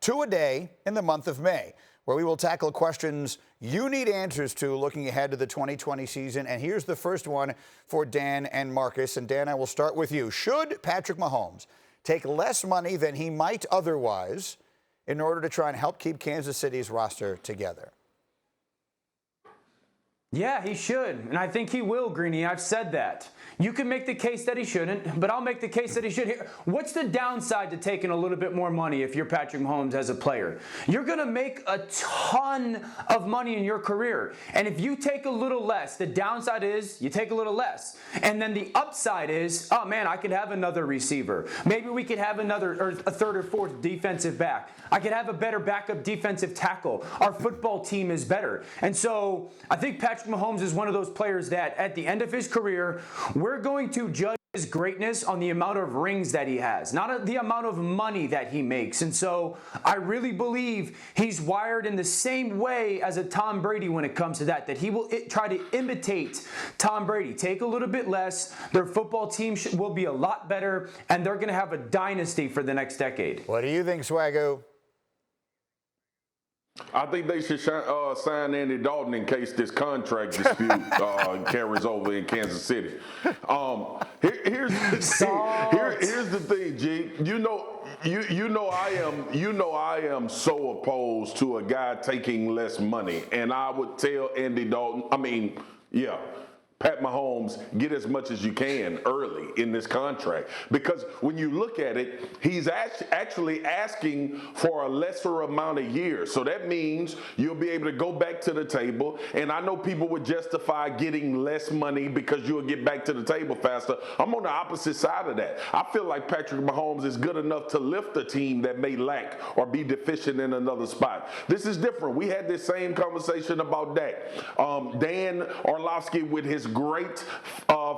2 a day in the month of May, where we will tackle questions you need answers to looking ahead to the 2020 season. And here's the first one for Dan and Marcus. And Dan, I will start with you. Should Patrick Mahomes take less money than he might otherwise in order to try and help keep Kansas City's roster together? Yeah, he should. And I think he will, Greeny. I've said that. You can make the case that he shouldn't, but I'll make the case that he should. What's the downside to taking a little bit more money if you're Patrick Mahomes as a player? You're going to make a ton of money in your career. And if you take a little less, the downside is you take a little less. And then the upside is, oh man, I could have another receiver. Maybe we could have another, or a third or fourth defensive back. I could have a better backup defensive tackle. Our football team is better. And so I think Patrick Mahomes is one of those players that at the end of his career, we're going to judge his greatness on the amount of rings that he has, not the amount of money that he makes. And so I really believe he's wired in the same way as a Tom Brady when it comes to that he will try to imitate Tom Brady. Take a little bit less. Their football team will be a lot better, and they're going to have a dynasty for the next decade. What do you think, Swaggo? I think they should sign Andy Dalton in case this contract dispute carries over in Kansas City. Here's the thing, G. I am so opposed to a guy taking less money, and I would tell Andy Dalton. Pat Mahomes, get as much as you can early in this contract. Because when you look at it, he's actually asking for a lesser amount of years. So that means you'll be able to go back to the table. And I know people would justify getting less money because you'll get back to the table faster. I'm on the opposite side of that. I feel like Patrick Mahomes is good enough to lift a team that may lack or be deficient in another spot. This is different. We had this same conversation about Dak. Dan Orlovsky with his great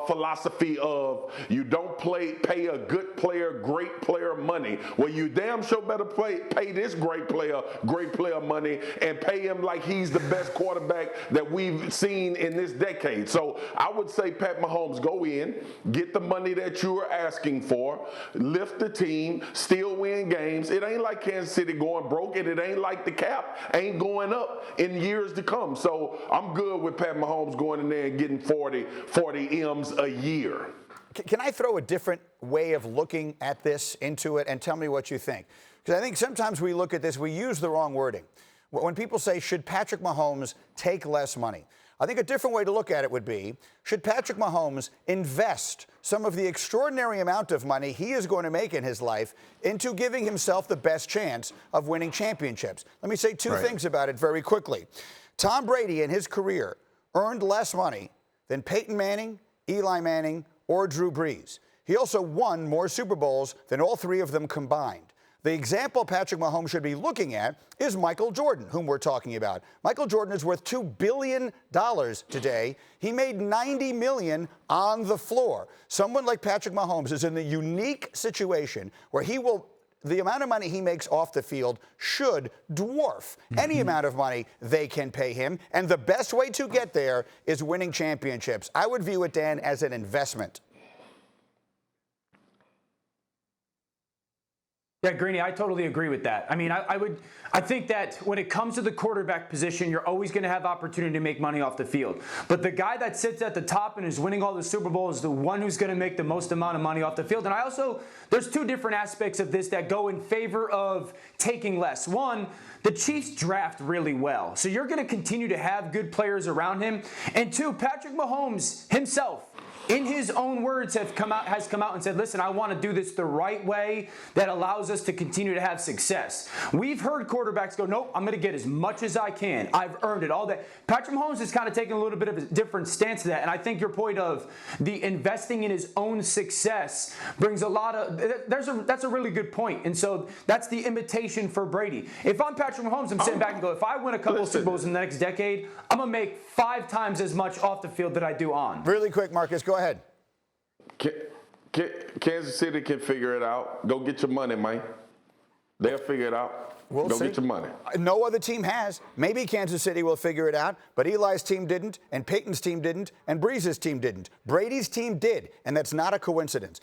philosophy of you don't pay a good player, great player money. Well, you damn sure better pay this great player money and pay him like he's the best quarterback that we've seen in this decade. So I would say Pat Mahomes, go in, get the money that you are asking for, lift the team, still win games. It ain't like Kansas City going broke, and it ain't like the cap ain't going up in years to come. So I'm good with Pat Mahomes going in there and getting 40 M's a year. Can I throw a different way of looking at this into it and tell me what you think? Because I think sometimes we look at this, we use the wrong wording. When people say, should Patrick Mahomes take less money? I think a different way to look at it would be, should Patrick Mahomes invest some of the extraordinary amount of money he is going to make in his life into giving himself the best chance of winning championships? Let me say two things about it very quickly. Tom Brady in his career earned less money than Peyton Manning, Eli Manning, or Drew Brees. He also won more Super Bowls than all three of them combined. The example Patrick Mahomes should be looking at is Michael Jordan, whom we're talking about. Michael Jordan is worth $2 billion today. He made $90 million on the floor. Someone like Patrick Mahomes is in the unique situation where the amount of money he makes off the field should dwarf any amount of money they can pay him. And the best way to get there is winning championships. I would view it, Dan, as an investment. Yeah, Greeny, I totally agree with that. I mean, I think that when it comes to the quarterback position, you're always going to have opportunity to make money off the field. But the guy that sits at the top and is winning all the Super Bowls is the one who's going to make the most amount of money off the field. And there's two different aspects of this that go in favor of taking less. One, the Chiefs draft really well. So you're going to continue to have good players around him. And two, Patrick Mahomes himself, in his own words, has come out and said, listen, I want to do this the right way that allows us to continue to have success. We've heard quarterbacks go, nope, I'm going to get as much as I can. I've earned it, all that. Patrick Mahomes is kind of taking a little bit of a different stance to that. And I think your point of the investing in his own success brings a lot of, that's a really good point. And so that's the imitation for Brady. If I'm Patrick Mahomes, I'm sitting back and go, if I win a couple of Super Bowls in the next decade, I'm going to make 5 times as much off the field that I do on. Really quick, Marcus, go ahead. Kansas City can figure it out. Go get your money, man. They'll figure it out. Go get your money. No other team has. Maybe Kansas City will figure it out, but Eli's team didn't, and Peyton's team didn't, and Brees' team didn't. Brady's team did, and that's not a coincidence.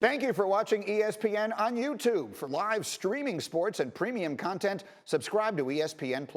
Thank you for watching ESPN on YouTube. For live streaming sports and premium content, subscribe to ESPN+.